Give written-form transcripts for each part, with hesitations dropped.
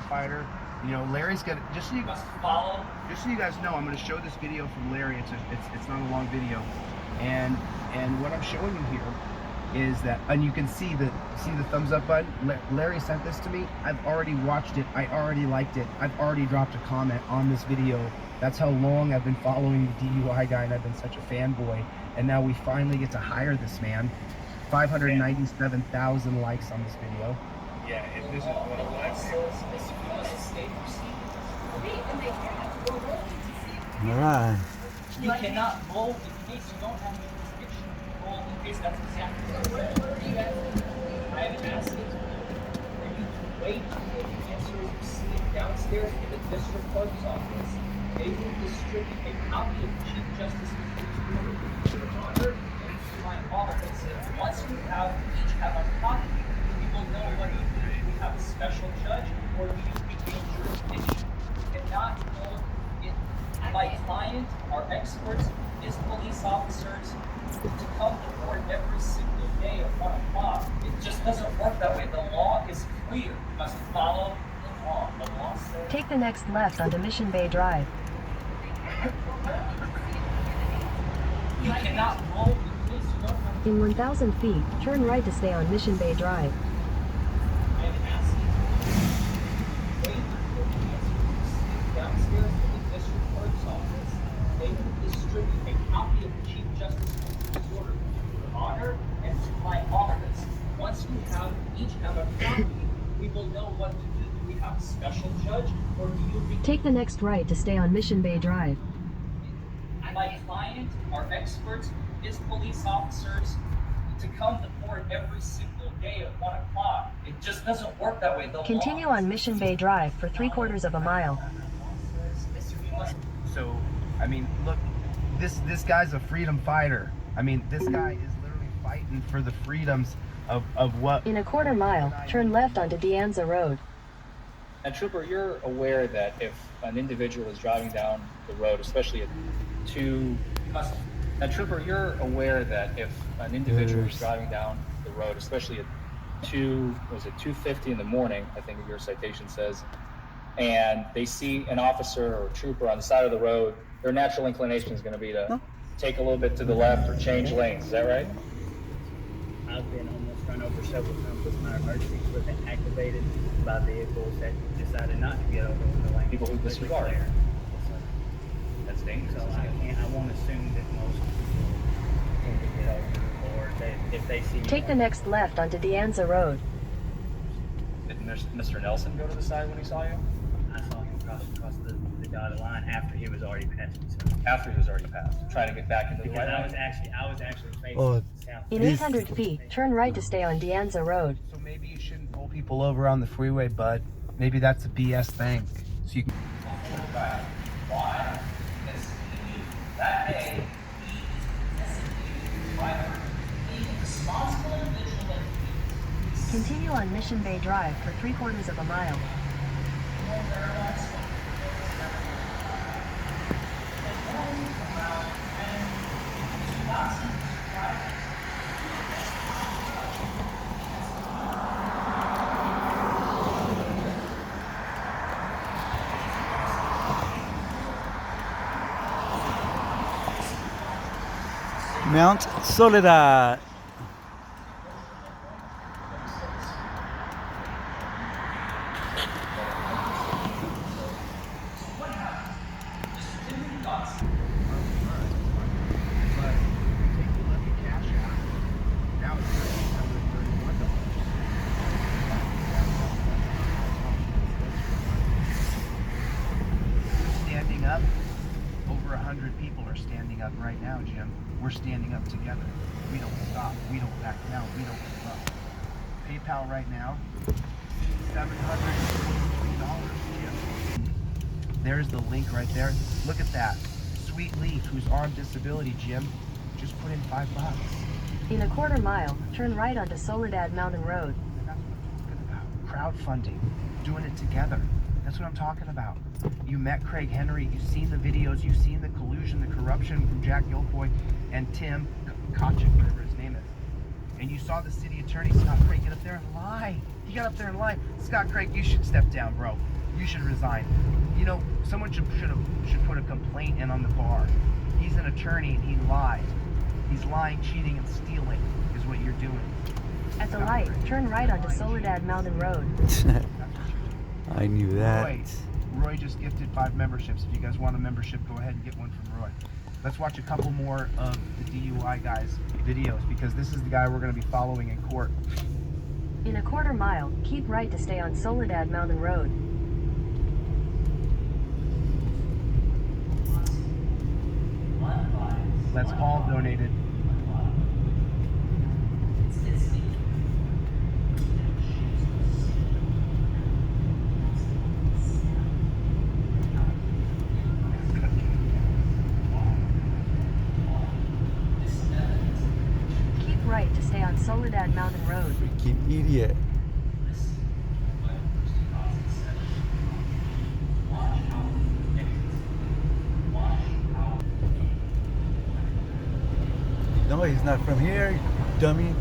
fighter. You know, Larry's gonna just so you guys know, I'm gonna show this video from Larry. It's not a long video, and what I'm showing you here is that, and you can see the thumbs up button. Larry sent this to me. I've already watched it. I already liked it. I've already dropped a comment on this video. That's how long I've been following the DUI guy, and I've been such a fanboy. And now we finally get to hire this man. 597,000 likes on this video. Yeah, if this is what it was. All right. You cannot mold in case you don't have any jurisdiction. Mold in case that's exactly what I have asked you for you to wait until the answer is received downstairs in the district clerk's office. They will distribute a copy of the Chief Justice's order to your honor and to my office. Once we each have a copy, we will know whether we have a special judge or do you retain jurisdiction. You cannot mold it. My client, our experts, is police officers to come to court every single day at 1 o'clock. It just doesn't work that way. The law is clear. You must follow the law. The law says... Take the next left onto Mission Bay Drive. You cannot roll in case you don't have... In 1,000 feet, turn right to stay on Mission Bay Drive. I have asked you to wait until the answer is received downstairs in the district clerk's office. They will distribute a copy of the Chief Justice's order to your honor and to my office. Once we each have a copy, we will know what to do. Do we have a special judge or do you... Take the next right to stay on Mission Bay Drive. My client, our experts, is police officers to come to court every single day at 1 o'clock. It just doesn't work that way. The Continue law on Mission Bay Drive for 3/4 of a mile. So, I mean, look, this guy's a freedom fighter. I mean, this guy is literally fighting for the freedoms of what... In a 1/4 mile, turn left onto De Anza Road. And Trooper, you're aware that if an individual is driving down the road, especially at 2... And Trooper, you're aware that if an individual is driving down the road, especially at 2:50 in the morning, I think your citation says, and they see an officer or trooper on the side of the road, their natural inclination is going to be to take a little bit to the left or change lanes. Is that right? I've been almost run over several times with my emergency equipment activated by vehicles that decided not to get over the lane. People who disregard. That's dangerous. So I won't assume that most people will get over, or if they see. Take the next left onto De Anza Road. Did Mr. Nelson go to the side when he saw you? I saw him cross the dotted line after he was already past me. So. After he was already passed, trying to get back into the Because right I lane. was actually facing south. In 800 feet, turn right to stay on De Anza Road. So maybe you shouldn't pull people over on the freeway, bud. Maybe that's a BS thing. So you can... Why? Because that day, he is designated by her being a responsible and vigilant. Continue on Mission Bay Drive for 3/4 of a mile. Mt.Soledad. Standing up, over 100 people are standing up right now, Jim. We're standing up together. We don't stop. We don't back down. We don't give up. PayPal right now, $743, Jim. There's the link right there. Look at that. Sweet Leaf, who's on disability, Jim, just put in $5. In a 1/4 mile, turn right onto Soledad Mountain Road. And that's what I'm talking about. Crowdfunding, doing it together. That's what I'm talking about. You met Craig Henry, you've seen the videos, you've seen the collusion, the corruption from Jack Yolkboy and Tim Kochik, whatever his name is. And you saw the city attorney, Scott Craig, get up there and lie. He got up there and lied. Scott Craig, you should step down, bro. You should resign. You know, someone should put a complaint in on the bar. He's an attorney and he lied. He's lying, cheating, and stealing is what you're doing. At the light, turn right onto Soledad Mountain Road. That's what you're doing. I knew that. Roy just gifted 5 memberships. If you guys want a membership, go ahead and get one from Roy. Let's watch a couple more of the DUI guys' videos because this is the guy we're going to be following in court. In a quarter mile, keep right to stay on Soledad Mountain Road. Let's all donated. Keep right to stay on Soledad Mountain Road. Freaking idiot. No, he's not from here, dummy.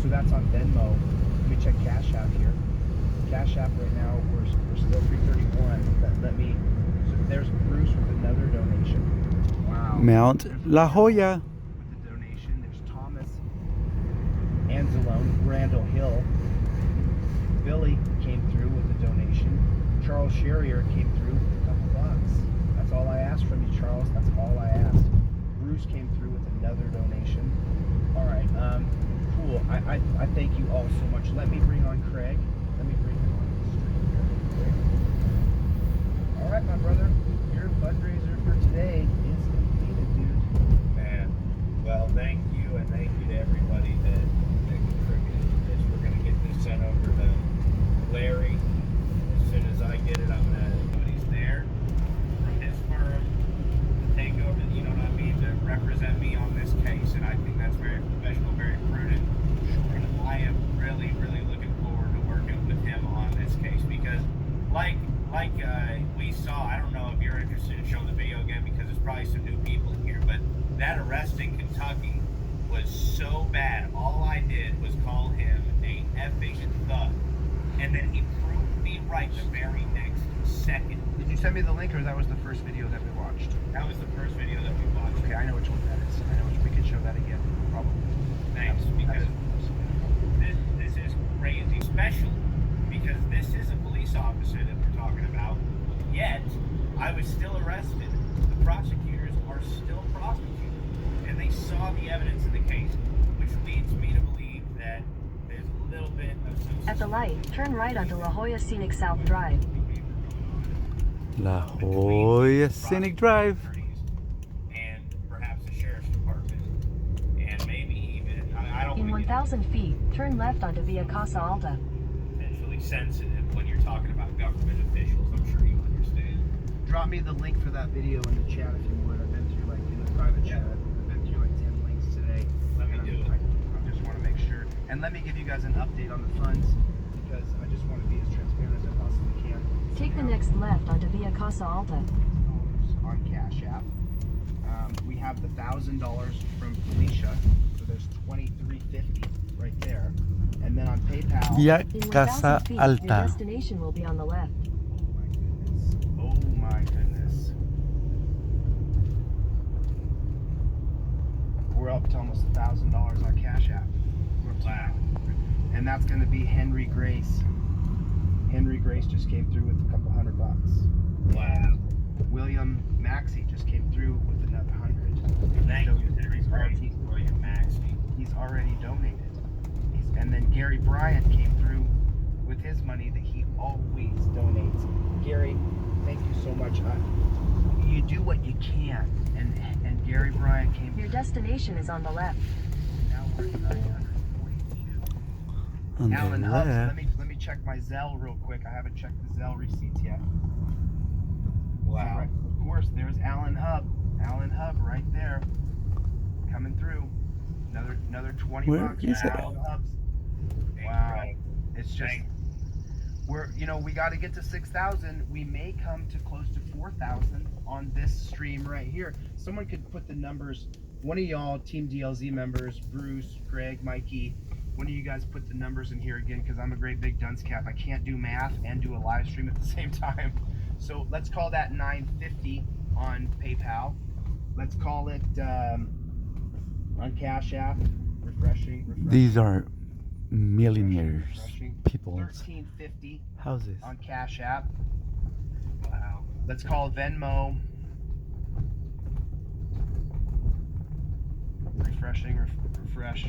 That's on Venmo. Let me check Cash App here. Cash App right now, we're still 331. Let me. So there's Bruce with another donation. Wow. Mount La Jolla. With the donation, there's Thomas Anzalone, Randall Hill. Billy came through with a donation. Charles Sherrier came through with a couple bucks. That's all I asked from you, Charles. That's all I asked. Bruce came through with another donation. All right. Cool. I thank you all so much. Let me bring on Craig. Let me bring him on the stream here. All right, my brother. Your fundraiser for today is completed, dude. Man, well, thank you, and thank you to everybody that contributed to this. We're going to get this sent over to Larry. As soon as I get it, I'm going to, somebody's there from his firm to take over, you know what I mean, to represent me on this case, and I think that's very professional, very prudent. And I am really, really looking forward to working with him on this case because, like we saw, I don't know if you're interested in showing the video again because there's probably some new people in here, but that arrest in Kentucky was so bad. All I did was call him a effing thug, and then he proved me right the very next second. Did you send me the link, or that was the first video that we watched? That was the first video that we watched. Okay, I know which one that is. I know we could show that again, probably. Thanks, because this is crazy, especially because this is a police officer that we're talking about, yet I was still arrested. The prosecutors are still prosecuting, and they saw the evidence in the case, which leads me to believe that there's a little bit of some... At the light, turn right onto La Jolla Scenic South Drive. La Jolla Scenic Drive. And perhaps the sheriff's department, and maybe even, I don't In want to 1,000 feet, turn left onto Via Casa Alta. get potentially sensitive when you're talking about government officials. I'm sure you understand. Drop me the link for that video in the chat if you would. I've been through in the private chat. I've been through 10 links today. Let me do it. I just want to make sure. And let me give you guys an update on the funds because I just want to be as transparent as I possibly can. Take the next left onto Via Casa Alta. On Cash App. We have the $1,000 from Felicia, so there's $2,350 right there. And then on PayPal, Ya In Casa 1,000 feet, your Alta. destination will be on the left. oh my goodness. we're up to almost $1,000 on Cash App. Wow. And that's going to be Henry Grace. Henry Grace just came through with a couple $100. Wow. William Maxey just came through with another 100. Thank So you, Henry Grace, William Maxey. He's already donated. And then Gary Bryant came through with his money that he always donates. Gary, thank you so much. You do what you can, and Gary Bryant came Your through. destination is on the left. Now we're at 942. On Alan the Hubs, left. let me check my Zelle real quick. I haven't checked the Zelle receipts yet. Wow. So, right, of course, there's Alan Hub. Alan Hub right there, coming through. Another 20 Where bucks. is it? Alan Hubs. Wow. It's just we got to get to 6,000. We may come to close to 4,000 on this stream right here. Someone could put the numbers. One of y'all Team DLZ members, Bruce, Greg, Mikey. One of you guys put the numbers in here again, because I'm a great big dunce cap. I can't do math and do a live stream at the same time. So let's call that 950 on PayPal. Let's call it on Cash App. Refreshing. These are millionaires, Refreshing. people's 1350 houses. on Cash App. Wow. Let's call Venmo. Refreshing. Refresh.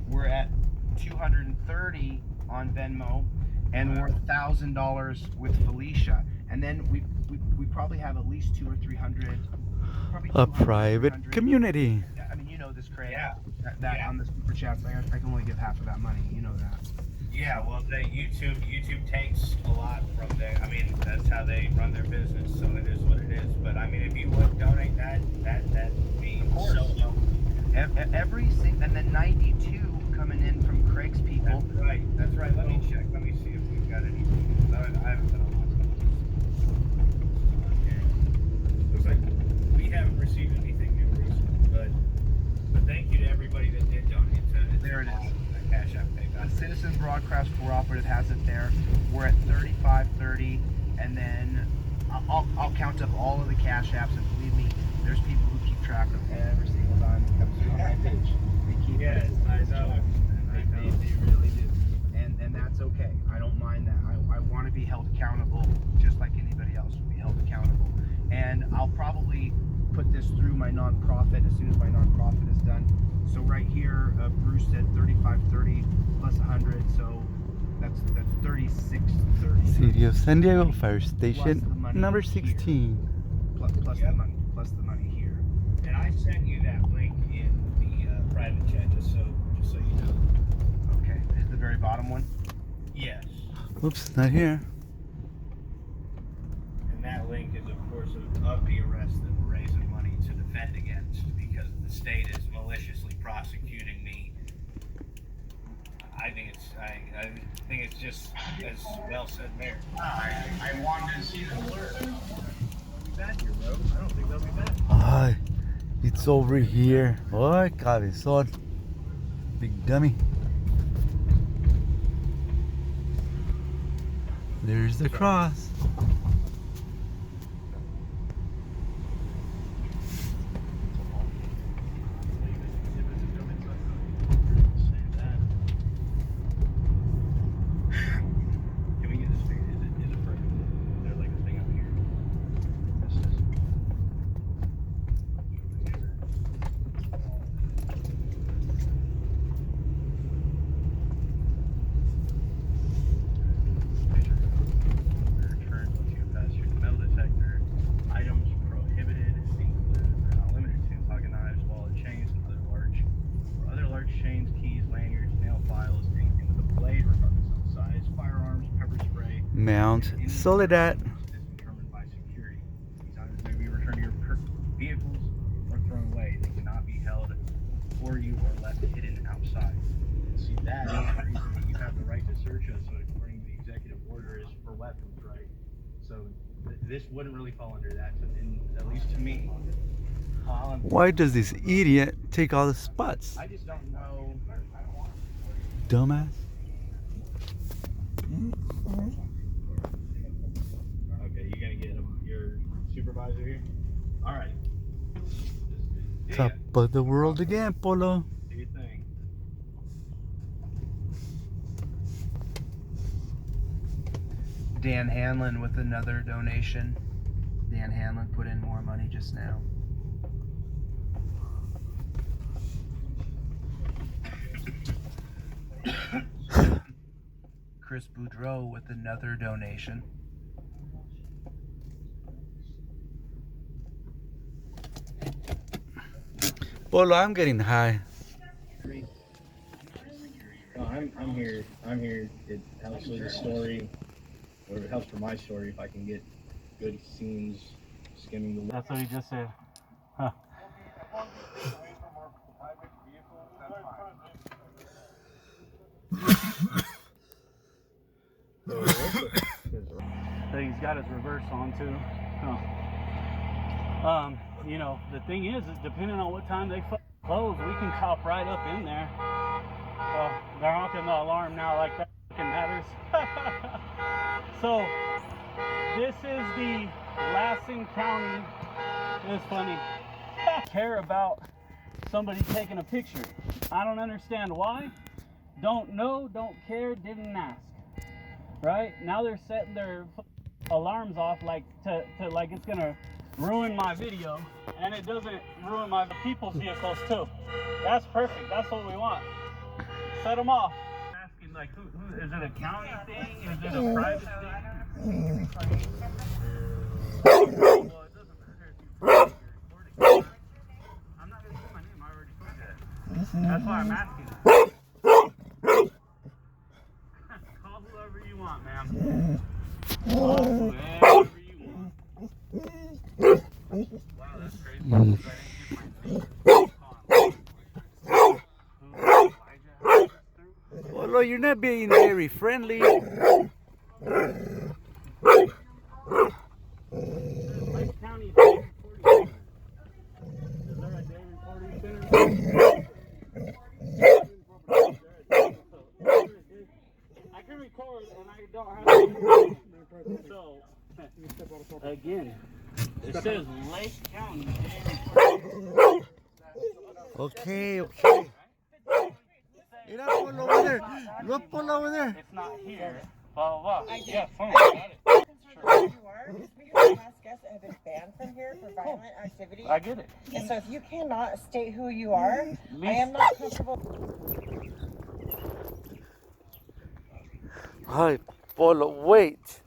We're at 230 on Venmo, and we're $1,000 with Felicia. And then we probably have at least 200 or 300. Probably A 200, private 300. community. I mean, you know this, Craig. Yeah. That Yeah. on the super chats, I can only give half of that money. You know that. Yeah, well, YouTube takes a lot from there. I mean, that's how they run their business, so it is what it is. But I mean, if you would donate that would be so helpful. And then 92 coming in from Craig's people. That's right. Let me check. Let me see if we've got anything. I haven't been on one. Looks like we haven't received anything new recently, but thank you to everybody that did donate to it. There it is. Cash App, PayPal. Citizen Broadcast Cooperative has it there. We're at 3530, and then I'll count up all of the Cash Apps, and believe me, there's people who keep track of every single dime that comes through on my page. They keep Yes, I know. They really do, and that's okay. I don't mind that. I want to be held accountable, just like anybody else would be held accountable. And I'll probably put this through my nonprofit as soon as my nonprofit is done. So right here, Bruce said 3530 plus 100, so that's 3630. City of San Diego Fire Station the money number here. 16. Plus Yep. plus the money here. And I sent you that link in the private chat, just so you know. Okay, is the very bottom one? Yes. Oops, not here. And that link is, of course, of the arrest that we're raising money to defend against, because the state is maliciously prosecuting me. I think it's just as well said there. I wanted to see the alert. They'll be back here, bro. I don't think they'll be back. Ah, it's over here. Ay, cabezón. Big dummy. There's the cross. Can we get this figured? Is it perfect? Is there like a thing up here? This is. Return once you pass your metal detector. Items prohibited include, but not limited to, pocket knives, wallet chains, and other large chains, keys, lanyards, nail files, anything with a blade, regardless of size, firearms, pepper spray. Mt.Soledad. Is determined by security. These items may be returned to your vehicles or thrown away. They cannot be held for you or left hidden outside. See, that is the reason that you have the right to search us. So according to the executive order, is for weapons, right? So this wouldn't really fall under that, at least to me. Why does this idiot take all the spots? I just don't know. Dumbass. Okay, you gonna get your supervisor here? All right. Top of the world again, Polo. Do your thing. Dan Hanlon with another donation. Dan Hanlon put in more money just now. Chris Boudreau with another donation. Polo, I'm getting high. No, I'm here. I'm here. It helps with the story, or it helps for my story if I can get good scenes skimming the. That's what he just said. Huh. So he's got his reverse on too. Huh. You know, the thing is depending on what time they close, we can cop right up in there. Well, they're honking the alarm now, like that fucking matters. So, this is the Lassen County. It's funny. Care about somebody taking a picture. I don't understand why. Don't know, don't care, didn't ask. Right? Now they're setting their alarms off like to like it's gonna ruin my video, and it doesn't ruin my people's vehicles too. That's perfect. That's what we want. Set them off. Asking like, who is it a county thing? Is it a private thing? Well, it doesn't matter if you're recording. I'm not gonna say my name. I already told you that. That's why I'm asking. Call whoever you want, ma'am. Call whoever you want. Wow, that's crazy. I didn't get my thing. Polo, you're not being very friendly. Lake County Day Recording Center. Is there a day recording center? I can record and I don't have to. So, again, it says Lake County Day Recording. Okay. Mira, Polo over there. Look, Polo over there. It's not here. Blah, blah, blah. Yeah, fine. Who you are, just because past guests have been banned from here for violent activity. I get it. And so if you cannot state who you are, I am not comfortable. Hi, Polo, wait.